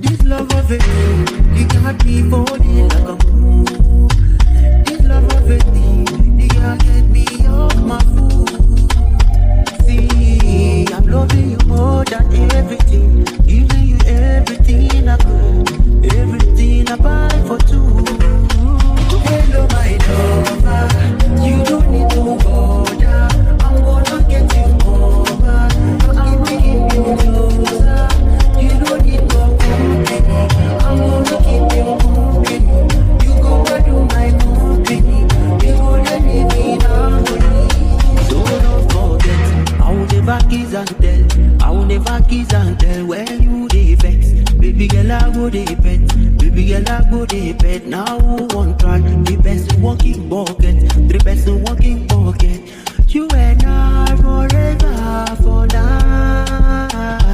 This love of it, you got me falling like a moon. This love of it, you can't get me off my foot. See, I'm loving you more than everything, giving you everything I could, everything I buy for two. Hello, my lover, you don't need to bother. I'm gonna get you over. I'm keeping you closer. You don't need no company. I'm gonna keep you company. You gonna do my company. You gonna live in harmony. So don't forget, I will never kiss and tell. I will never kiss and tell when you dey vex. Baby girl, I go dey pet. Baby girl, I go dey pet. Now who want try? The best walking bucket. The best walking bucket. You and I forever for life.